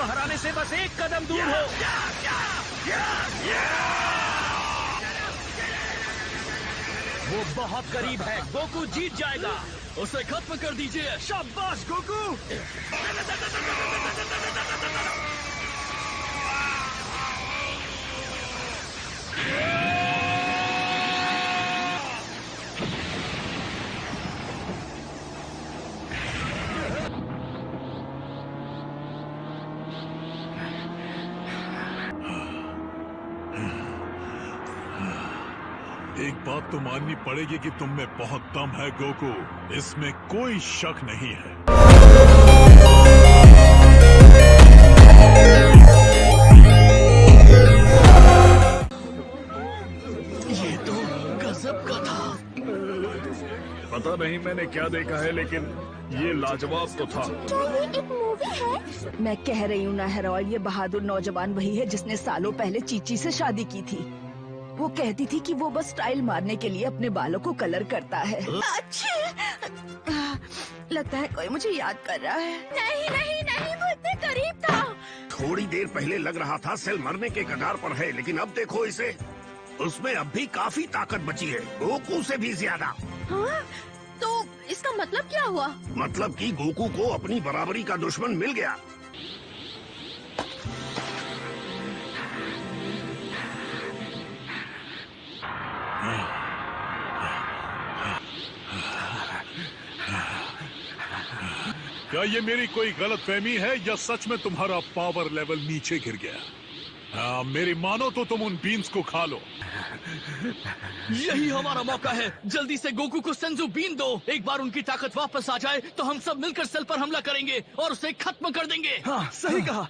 हराने से बस एक कदम दूर हो। वो बहुत करीब है, गोकू जीत जाएगा। उसे खत्म कर दीजिए। शाबाश गोकू। एक बात तो माननी पड़ेगी कि तुम में बहुत दम है गोकू, इसमें कोई शक नहीं है। ये तो गजब का था। पता नहीं मैंने क्या देखा है, लेकिन ये लाजवाब तो था। क्या ये एक मूवी है? मैं कह रही हूँ ना हेरोल्ड, ये बहादुर नौजवान वही है जिसने सालों पहले चीची से शादी की थी। वो कहती थी कि वो बस स्टाइल मारने के लिए अपने बालों को कलर करता है। अच्छा, लगता है कोई मुझे याद कर रहा है। नहीं नहीं नहीं, वो इतने करीब था। थोड़ी देर पहले लग रहा था सेल मरने के कगार पर है, लेकिन अब देखो इसे, उसमें अब भी काफी ताकत बची है, गोकू से भी ज्यादा। हाँ? तो इसका मतलब क्या हुआ? मतलब कि गोकू को अपनी बराबरी का दुश्मन मिल गया। क्या ये मेरी कोई गलतफहमी है या सच में तुम्हारा पावर लेवल नीचे गिर गया? मेरी मानो तो तुम उन बीन्स को खा लो। यही हमारा मौका है। जल्दी से गोकू को सेंजू बीन दो। एक बार उनकी ताकत वापस आ जाए तो हम सब मिलकर सेल पर हमला करेंगे और उसे खत्म कर देंगे। हाँ, सही कहा।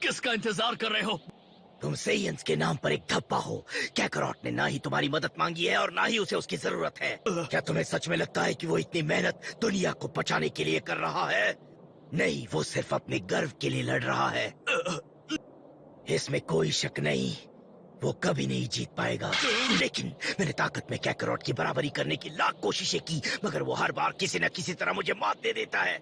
किसका इंतजार कर रहे हो? तुम सेयंस के नाम पर एक धब्बा हो। कैकरॉट ने ना ही तुम्हारी मदद मांगी है और ना ही उसे उसकी जरूरत है। क्या तुम्हें सच में लगता है कि वो इतनी मेहनत दुनिया को बचाने के लिए कर रहा है? नहीं, वो सिर्फ अपने गर्व के लिए लड़ रहा है। इसमें कोई शक नहीं, वो कभी नहीं जीत पाएगा। लेकिन मैंने ताकत में कैकरॉट की बराबरी करने की लाख कोशिशें की, मगर वो हर बार किसी न किसी तरह मुझे मात दे देता है।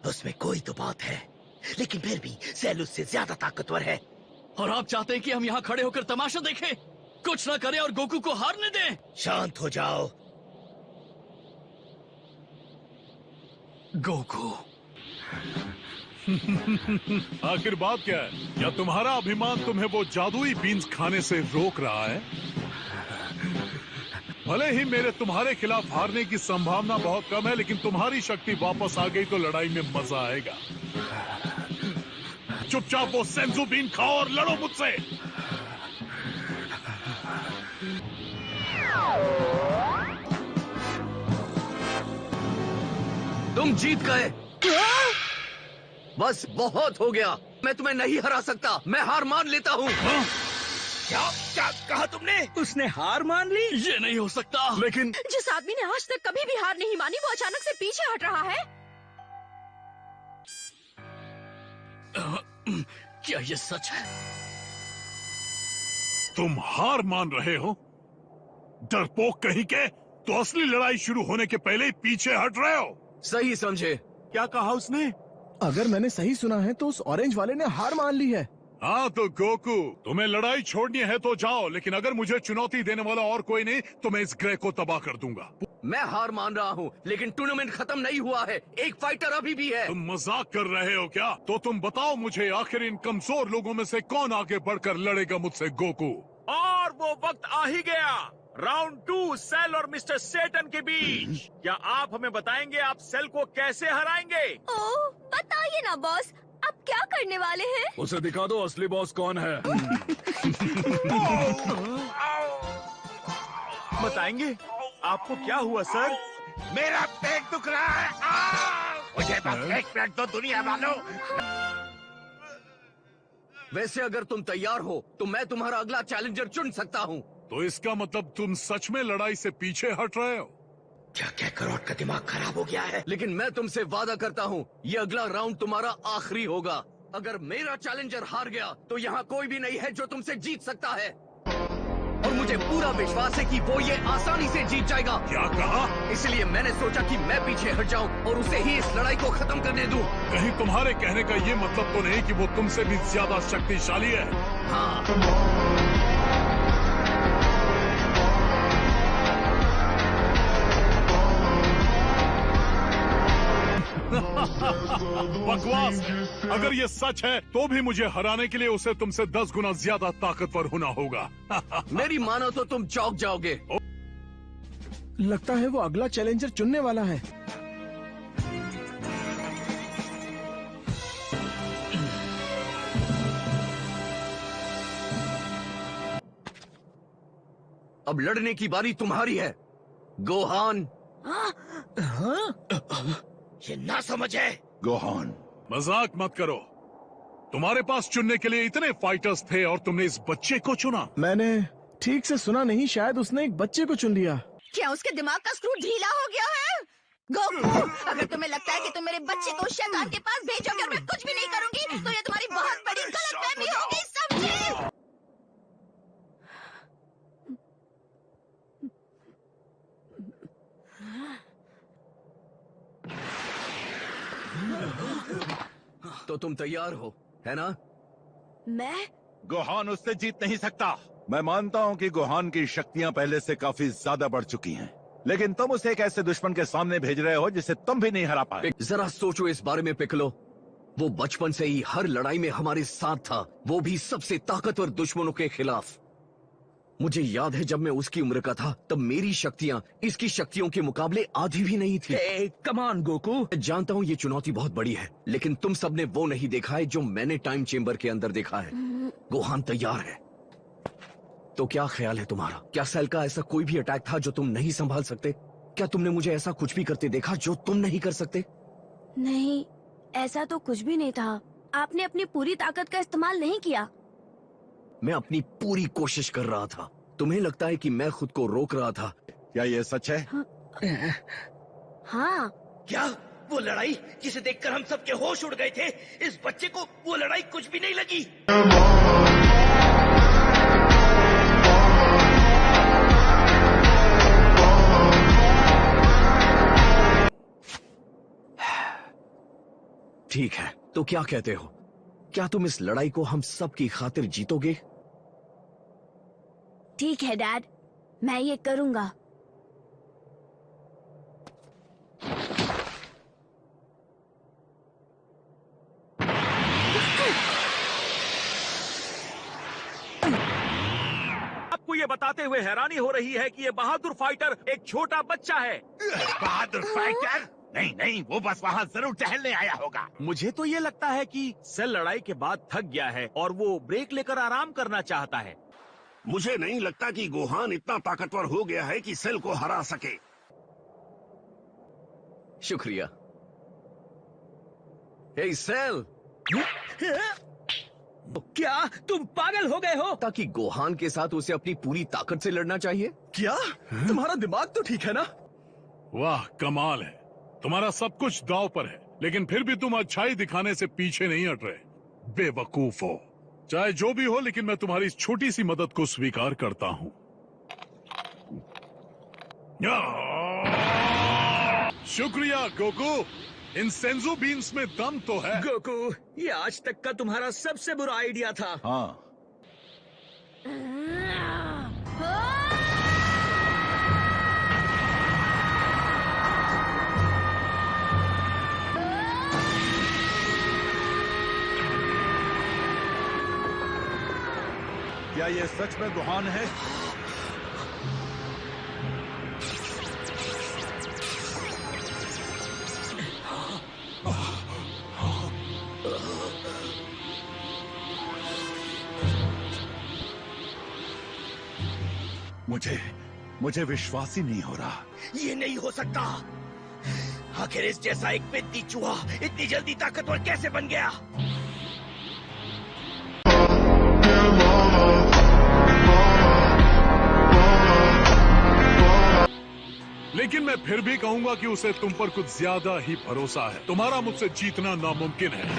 उसमें कोई तो बात है, लेकिन फिर भी सेल उससे ज्यादा ताकतवर है। और आप चाहते हैं कि हम यहाँ खड़े होकर तमाशा देखें? कुछ ना करें और गोकू को हारने दें? शांत हो जाओ। गोकू, आखिर बात क्या है? क्या तुम्हारा अभिमान तुम्हें वो जादुई बीन्स खाने से रोक रहा है? भले ही मेरे तुम्हारे खिलाफ हारने की संभावना बहुत कम है, लेकिन तुम्हारी शक्ति वापस आ गई तो लड़ाई में मजा आएगा। चुपचाप वो सेंजू बीन खाओ और लड़ो मुझसे। तुम जीत गए। बस बहुत हो गया। मैं तुम्हें नहीं हरा सकता। मैं हार मान लेता हूँ। क्या क्या कहा तुमने? उसने हार मान ली? ये नहीं हो सकता। लेकिन जिस आदमी ने आज तक कभी भी हार नहीं मानी, वो अचानक से पीछे हट रहा है। क्या ये सच है? तुम हार मान रहे हो? डरपोक कहीं के, तो असली लड़ाई शुरू होने के पहले ही पीछे हट रहे हो। सही समझे। क्या कहा उसने? अगर मैंने सही सुना है तो उस ऑरेंज वाले ने हार मान ली है। हाँ तो गोकू, तुम्हें लड़ाई छोड़नी है तो जाओ, लेकिन अगर मुझे चुनौती देने वाला और कोई नहीं तो मैं इस ग्रह को तबाह कर दूंगा। मैं हार मान रहा हूँ, लेकिन टूर्नामेंट खत्म नहीं हुआ है। एक फाइटर अभी भी है। तुम मजाक कर रहे हो क्या? तो तुम बताओ मुझे, आखिर इन कमजोर लोगों में से कौन आगे बढ़कर लड़ेगा मुझसे गोकू? और वो वक्त आ ही गया। राउंड 2 सेल और मिस्टर सेटन के बीच। क्या आप हमें बताएंगे आप सेल को कैसे हराएंगे? ओह, बताइए ना बॉस, आप क्या करने वाले हैं? उसे दिखा दो असली बॉस कौन है। बताएंगे आपको क्या हुआ सर? मेरा पेट दुख रहा है। मुझे बस एक मिनट दो दुनिया वालों। वैसे अगर तुम तैयार हो तो मैं तुम्हारा अगला चैलेंजर चुन सकता हूँ। तो इसका मतलब तुम सच में लड़ाई से पीछे हट रहे हो? क्या कैकरॉट का दिमाग खराब हो गया है? लेकिन मैं तुमसे वादा करता हूँ ये अगला राउंड तुम्हारा आखिरी होगा। अगर मेरा चैलेंजर हार गया तो यहाँ कोई भी नहीं है जो तुमसे जीत सकता है, और मुझे पूरा विश्वास है कि वो ये आसानी से जीत जाएगा। क्या कहा? इसलिए मैंने सोचा कि मैं पीछे हट जाऊं और उसे ही इस लड़ाई को खत्म करने दूं। कहीं तुम्हारे कहने का ये मतलब तो नहीं कि वो तुमसे भी ज्यादा शक्तिशाली है? हाँ, बकवास। अगर ये सच है तो भी मुझे हराने के लिए उसे तुमसे 10 गुना ज्यादा ताकतवर होना होगा। मेरी मानो तो तुम चौंक जाओगे। लगता है वो अगला चैलेंजर चुनने वाला है। अब लड़ने की बारी तुम्हारी है, गोहान। ये ना समझ है। गोहान, मजाक मत करो। तुम्हारे पास चुनने के लिए इतने फाइटर्स थे और तुमने इस बच्चे को चुना। मैंने ठीक से सुना नहीं, शायद उसने एक बच्चे को चुन लिया। क्या उसके दिमाग का स्क्रू ढीला हो गया है? गोकू, अगर तुम्हें लगता है कि तुम मेरे बच्चे को उस शैतान के पास भेजोगे और मैं कुछ भी नहीं करूंगी, तो ये तुम्हारी बहुत बड़ी गलतफहमी होगी, समझे? तो तुम तैयार हो, है ना? मैं? गोहान उससे जीत नहीं सकता। मैं मानता हूँ कि गोहान की शक्तियाँ पहले से काफी ज्यादा बढ़ चुकी हैं, लेकिन तुम उसे एक ऐसे दुश्मन के सामने भेज रहे हो जिसे तुम भी नहीं हरा पाए। जरा सोचो इस बारे में पिकलो। वो बचपन से ही हर लड़ाई में हमारे साथ था, वो भी सबसे ताकतवर दुश्मनों के खिलाफ। मुझे याद है जब मैं उसकी उम्र का था तब मेरी शक्तियाँ इसकी शक्तियों के मुकाबले आधी भी नहीं थी। Come on Goku. मैं जानता हूँ ये चुनौती बहुत बड़ी है, लेकिन तुम सबने वो नहीं देखा है जो मैंने टाइम चेम्बर के अंदर देखा है। गोहान तैयार है तो क्या ख्याल है तुम्हारा? क्या सेल का ऐसा कोई भी अटैक था जो तुम नहीं संभाल सकते? क्या तुमने मुझे ऐसा कुछ भी करते देखा जो तुम नहीं कर सकते? नहीं, ऐसा तो कुछ भी नहीं था। आपने अपनी पूरी ताकत का इस्तेमाल नहीं किया। मैं अपनी पूरी कोशिश कर रहा था। तुम्हें लगता है कि मैं खुद को रोक रहा था? क्या ये सच है? हाँ। क्या वो लड़ाई जिसे देखकर हम सबके होश उड़ गए थे, इस बच्चे को वो लड़ाई कुछ भी नहीं लगी? ठीक है, तो क्या कहते हो? क्या तुम इस लड़ाई को हम सब की खातिर जीतोगे? ठीक है डैड, मैं ये करूँगा। आपको ये बताते हुए हैरानी हो रही है कि ये बहादुर फाइटर एक छोटा बच्चा है। बहादुर फाइटर? नहीं नहीं, वो बस वहाँ जरूर टहलने आया होगा। मुझे तो ये लगता है कि सेल लड़ाई के बाद थक गया है और वो ब्रेक लेकर आराम करना चाहता है। मुझे नहीं लगता कि गोहान इतना ताकतवर हो गया है कि सेल को हरा सके। शुक्रिया। हे सेल, क्या तुम पागल हो गए हो? ताकि गोहान के साथ उसे अपनी पूरी ताकत से लड़ना चाहिए। क्या तुम्हारा दिमाग तो ठीक है ना? वाह, कमाल है। तुम्हारा सब कुछ दांव पर है, लेकिन फिर भी तुम अच्छाई दिखाने से पीछे नहीं हट रहे। बेवकूफ हो। चाहे जो भी हो, लेकिन मैं तुम्हारी इस छोटी सी मदद को स्वीकार करता हूँ। शुक्रिया गोकू। इन सेंजू बीन्स में दम तो है। गोकू, ये आज तक का तुम्हारा सबसे बुरा आइडिया था। हाँ, क्या ये सच में गोहान है? मुझे विश्वास ही नहीं हो रहा। ये नहीं हो सकता। आखिर इस जैसा एक पेत्ती चूहा इतनी जल्दी ताकतवर कैसे बन गया? लेकिन मैं फिर भी कहूंगा कि उसे तुम पर कुछ ज्यादा ही भरोसा है। तुम्हारा मुझसे जीतना नामुमकिन है।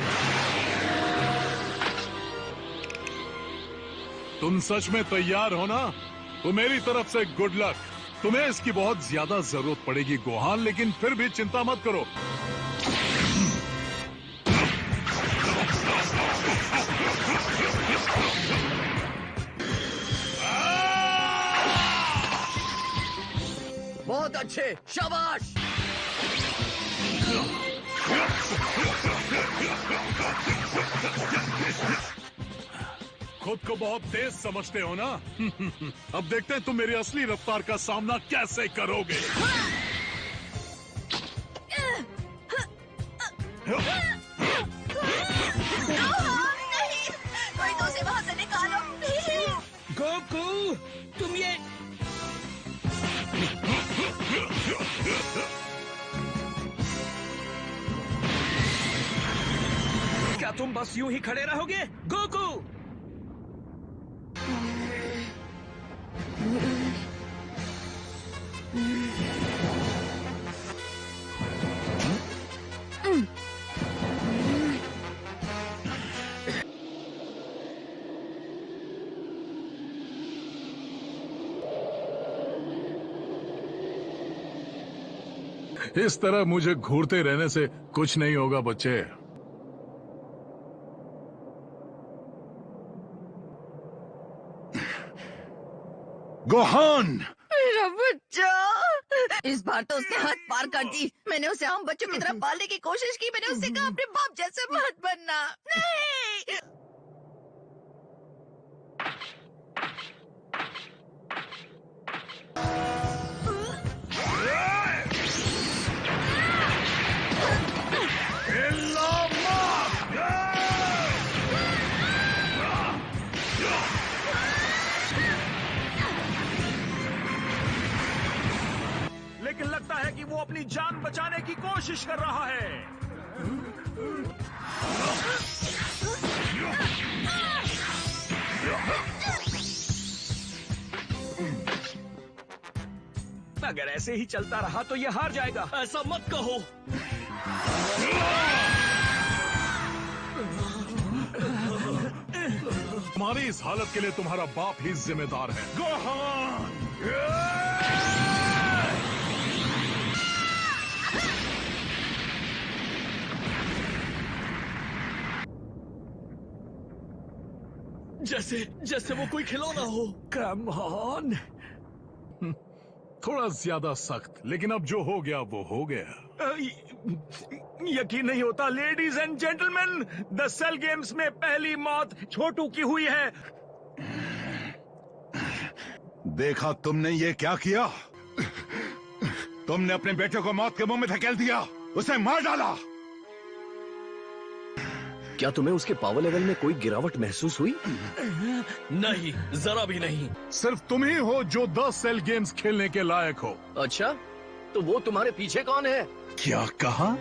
तुम सच में तैयार हो ना? तो मेरी तरफ से गुड लक। तुम्हें इसकी बहुत ज्यादा जरूरत पड़ेगी गोहान, लेकिन फिर भी चिंता मत करो। बहुत अच्छे, शाबाश। खुद को बहुत तेज समझते हो ना? अब देखते हैं तुम मेरी असली रफ्तार का सामना कैसे करोगे। कोई तो उसे वहाँ से निकालो प्लीज। गोकू, तुम ये क्या तुम बस यूं ही खड़े रहोगे? गोकू! इस तरह मुझे घूरते रहने से कुछ नहीं होगा बच्चे। गोहान! मेरा बच्चा, इस बार तो उसने हद पार कर दी। मैंने उसे आम बच्चों की तरह पालने की कोशिश की। मैंने उससे कहा अपने बाप जैसे मत बनना। नहीं। लेकिन लगता है कि वो अपनी जान बचाने की कोशिश कर रहा है। अगर ऐसे ही चलता रहा तो ये हार जाएगा। ऐसा मत कहो। तुम्हारी इस हालत के लिए तुम्हारा बाप ही जिम्मेदार है। गोहान! जैसे जैसे वो कोई खिलौना हो। Come on. थोड़ा ज्यादा सख्त, लेकिन अब जो हो गया वो हो गया। यकीन नहीं होता ladies and gentleman, the sale games में पहली मौत छोटू की हुई है। देखा तुमने ये क्या किया? तुमने अपने बेटे को मौत के मुंह में धकेल दिया, उसे मार डाला। क्या तुम्हें उसके पावर लेवल में कोई गिरावट महसूस हुई? नहीं, जरा भी नहीं। सिर्फ तुम ही हो जो 10 सेल गेम्स खेलने के लायक हो। अच्छा, तो वो तुम्हारे पीछे कौन है? क्या कहा?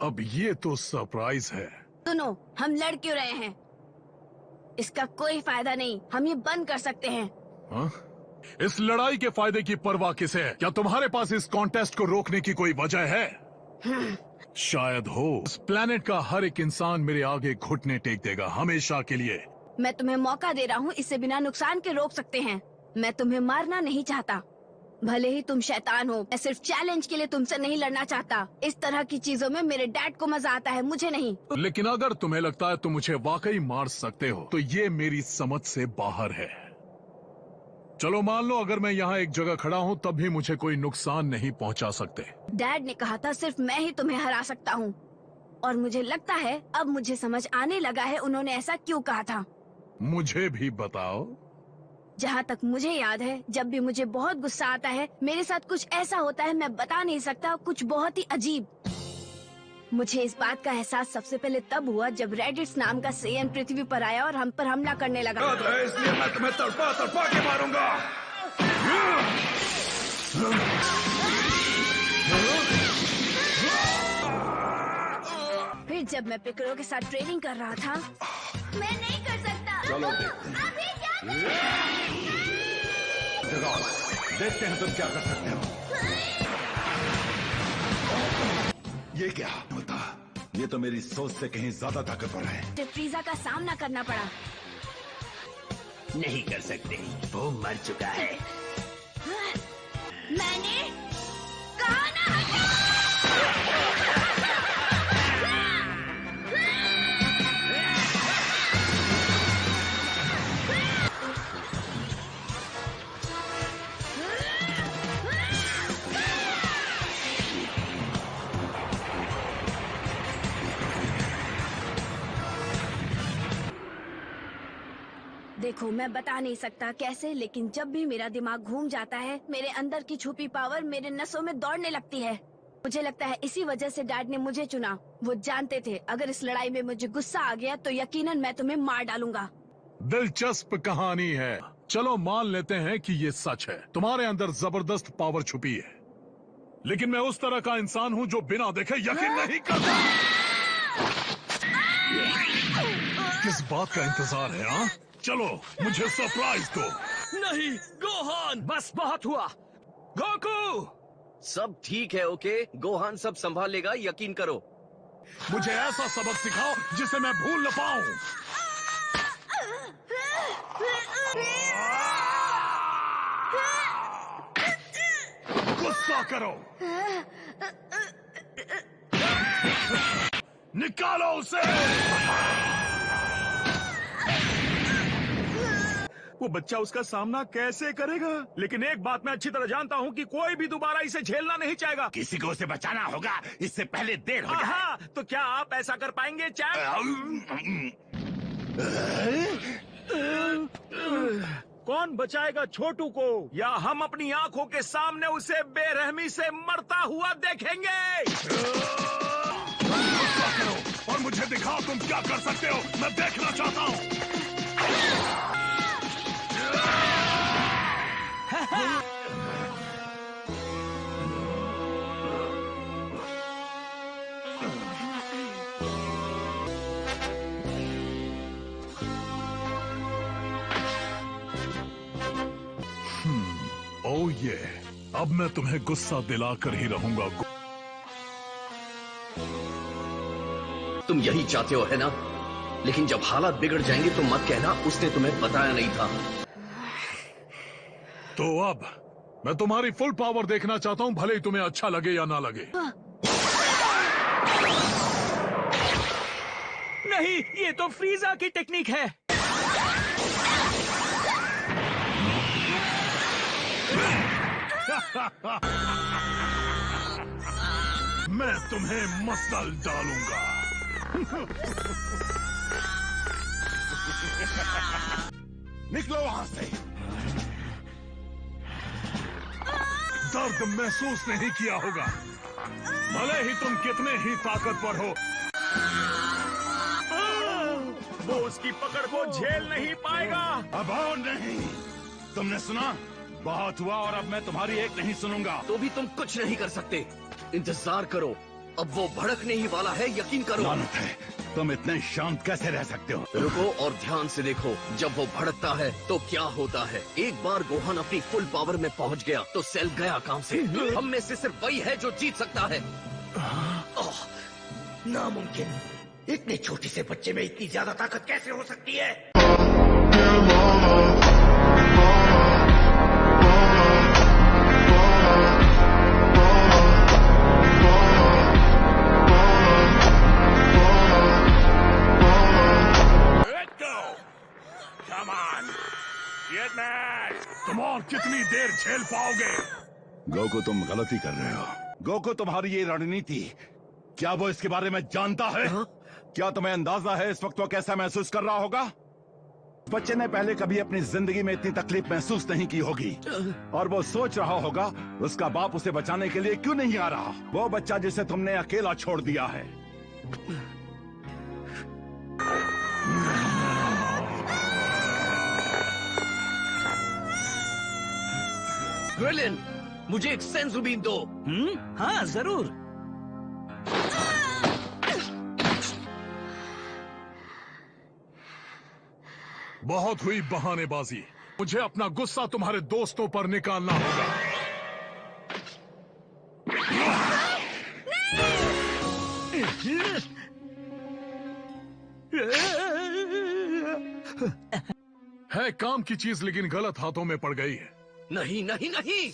अब ये तो सरप्राइज है। सुनो, हम लड़ क्यों रहे हैं? इसका कोई फायदा नहीं। हम ये बंद कर सकते हैं। हाँ? इस लड़ाई के फायदे की परवाह किसे है? क्या तुम्हारे पास इस कॉन्टेस्ट को रोकने की कोई वजह है? शायद हो। इस प्लेनेट का हर एक इंसान मेरे आगे घुटने टेक देगा, हमेशा के लिए। मैं तुम्हें मौका दे रहा हूँ, इससे बिना नुकसान के रोक सकते हैं। मैं तुम्हें मारना नहीं चाहता, भले ही तुम शैतान हो। मैं सिर्फ चैलेंज के लिए तुमसे नहीं लड़ना चाहता। इस तरह की चीजों में मेरे डैड को मजा आता है, मुझे नहीं। लेकिन अगर तुम्हें लगता है तुम मुझे वाकई मार सकते हो, तो ये मेरी समझ से बाहर है। चलो मान लो अगर मैं यहाँ एक जगह खड़ा हूँ तब भी मुझे कोई नुकसान नहीं पहुँचा सकते। डैड ने कहा था सिर्फ मैं ही तुम्हें हरा सकता हूँ, और मुझे लगता है अब मुझे समझ आने लगा है उन्होंने ऐसा क्यों कहा था। मुझे भी बताओ। जहाँ तक मुझे याद है, जब भी मुझे बहुत गुस्सा आता है मेरे साथ कुछ ऐसा होता है मैं बता नहीं सकता, कुछ बहुत ही अजीब। मुझे इस बात का एहसास सबसे पहले तब हुआ जब रेडिट्स नाम का सेयन पृथ्वी पर आया और हम पर हमला करने लगा। इसलिए मैं तुम्हें तड़पा तड़पा के मारूंगा। फिर जब मैं पिकरो के साथ ट्रेनिंग कर रहा था, मैं नहीं कर सकता। चलो देखते हैं। अभी क्या देखते हैं तुम क्या कर सकते हो। ये क्या होता? ये तो मेरी सोच से कहीं ज्यादा ताकतवर है। मुझे फ्रीजा का सामना करना पड़ा। नहीं कर सकते, वो मर चुका है। मैंने कहा ना हटो। देखो, मैं बता नहीं सकता कैसे, लेकिन जब भी मेरा दिमाग घूम जाता है मेरे अंदर की छुपी पावर मेरे नसों में दौड़ने लगती है। मुझे लगता है इसी वजह से डैड ने मुझे चुना। वो जानते थे अगर इस लड़ाई में मुझे गुस्सा आ गया तो यकीनन मैं तुम्हें मार डालूंगा। दिलचस्प कहानी है। चलो मान लेते हैं कि ये सच है, तुम्हारे अंदर जबरदस्त पावर छुपी है, लेकिन मैं उस तरह का इंसान हूँ जो बिना देखे यकीन नहीं करता। किस बात का इंतजार है? हाँ, चलो मुझे सरप्राइज दो। नहीं गोहान, बस बहुत हुआ। गोकू, सब ठीक है, ओके? गोहान सब संभाल लेगा, यकीन करो। मुझे ऐसा सबक सिखाओ जिसे मैं भूल न पाऊं। गुस्सा करो, निकालो उसे। वो बच्चा उसका सामना कैसे करेगा? लेकिन एक बात मैं अच्छी तरह जानता हूँ कि कोई भी दोबारा इसे झेलना नहीं चाहेगा। किसी को उसे बचाना होगा, इससे पहले देर हो जाए। हाँ, तो क्या आप ऐसा कर पाएंगे चैप? कौन बचाएगा छोटू को, या हम अपनी आंखों के सामने उसे बेरहमी से मरता हुआ देखेंगे? गुस्सा करो और मुझे दिखाओ तुम क्या कर सकते हो, मैं देखना चाहता हूँ। ओह ये, अब मैं तुम्हें गुस्सा दिलाकर ही रहूंगा। तुम यही चाहते हो है ना? लेकिन जब हालात बिगड़ जाएंगे तो मत कहना उसने तुम्हें बताया नहीं था। तो अब मैं तुम्हारी फुल पावर देखना चाहता हूँ, भले ही तुम्हें अच्छा लगे या ना लगे। नहीं, ये तो फ्रीजा की टेक्निक है। मैं तुम्हें मसल डालूंगा। निकलो वहां से। दर्द महसूस नहीं किया होगा, भले ही तुम कितने ही ताकतवर हो। वो उसकी पकड़ को झेल नहीं पाएगा। अब और नहीं। तुमने सुना? बहुत हुआ और अब मैं तुम्हारी एक नहीं सुनूंगा। तो भी तुम कुछ नहीं कर सकते। इंतजार करो, अब वो भड़कने ही वाला है, यकीन करो। लानत है, तुम इतने शांत कैसे रह सकते हो? रुको और ध्यान से देखो, जब वो भड़कता है तो क्या होता है। एक बार गोहान अपनी फुल पावर में पहुंच गया तो सेल गया काम से। हम में से सिर्फ वही है जो जीत सकता है। नामुमकिन, इतने छोटे से बच्चे में इतनी ज्यादा ताकत कैसे हो सकती है? तुम और कितनी देर झेल पाओगे? गोकू, तुम गलती कर रहे हो। गोकू, तुम्हारी ये रणनीति, क्या वो इसके बारे में जानता है? क्या तुम्हें अंदाजा है इस वक्त वो कैसा महसूस कर रहा होगा? बच्चे ने पहले कभी अपनी जिंदगी में इतनी तकलीफ महसूस नहीं की होगी और वो सोच रहा होगा उसका बाप उसे बचाने के लिए क्यों नहीं आ रहा। वो बच्चा जिसे तुमने अकेला छोड़ दिया है। ग्रेलिन, मुझे एक सेंसुबीन दो। हाँ जरूर। बहुत हुई बहानेबाजी। मुझे अपना गुस्सा तुम्हारे दोस्तों पर निकालना होगा। है काम की चीज लेकिन गलत हाथों में पड़ गई है। नहीं नहीं नहीं।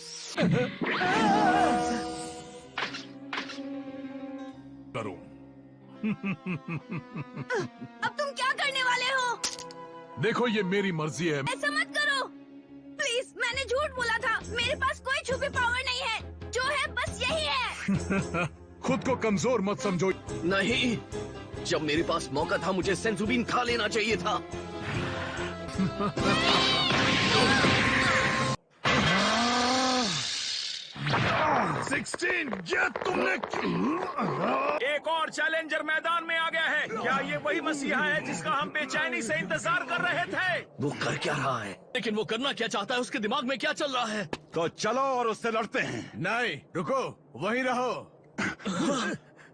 करो। अब तुम क्या करने वाले हो? देखो ये मेरी मर्जी है। ऐसा मत करो प्लीज। मैंने झूठ बोला था। मेरे पास कोई छुपी पावर नहीं है। जो है बस यही है। खुद को कमजोर मत समझो। नहीं, जब मेरे पास मौका था मुझे सेंसुबीन खा लेना चाहिए था। 16, ये तुमने एक और चैलेंजर मैदान में आ गया है। क्या ये वही मसीहा है जिसका हम बेचैनी से इंतजार कर रहे थे? वो कर क्या रहा है, लेकिन वो करना क्या चाहता है, उसके दिमाग में क्या चल रहा है? तो चलो और उससे लड़ते हैं। नहीं रुको, वहीं रहो।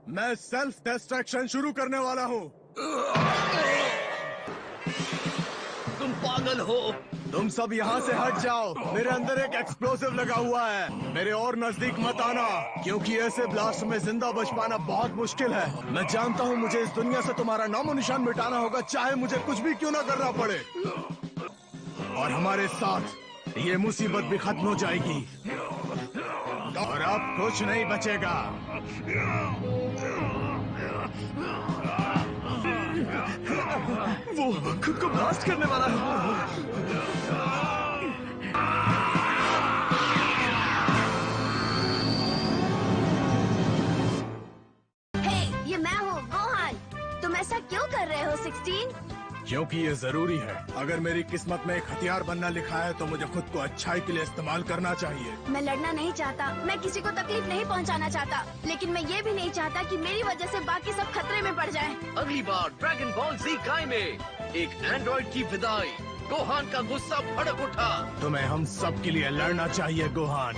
मैं सेल्फ डिस्ट्रैक्शन शुरू करने वाला हूँ। तुम पागल हो। तुम सब यहाँ से हट जाओ। मेरे अंदर एक एक्सप्लोसिव लगा हुआ है। मेरे और नजदीक मत आना, क्योंकि ऐसे ब्लास्ट में जिंदा बच पाना बहुत मुश्किल है। मैं जानता हूँ मुझे इस दुनिया से तुम्हारा नामो निशान मिटाना होगा, चाहे मुझे कुछ भी क्यों ना करना पड़े। और हमारे साथ ये मुसीबत भी खत्म हो जाएगी और अब कुछ नहीं बचेगा। वो खुद को ब्लास्ट करने वाला है। हे, ये मैं हूँ गोहान। तुम ऐसा क्यों कर रहे हो 16? क्योंकि ये जरूरी है। अगर मेरी किस्मत में एक हथियार बनना लिखा है तो मुझे खुद को अच्छाई के लिए इस्तेमाल करना चाहिए। मैं लड़ना नहीं चाहता, मैं किसी को तकलीफ नहीं पहुंचाना चाहता, लेकिन मैं ये भी नहीं चाहता कि मेरी वजह से बाकी सब खतरे में पड़ जाएं। अगली बार ड्रैगन बॉल Z काय में एक एंड्रॉइड की विदाई। गोहान का गुस्सा भड़क उठा। तुम्हें हम सब के लिए लड़ना चाहिए गोहान।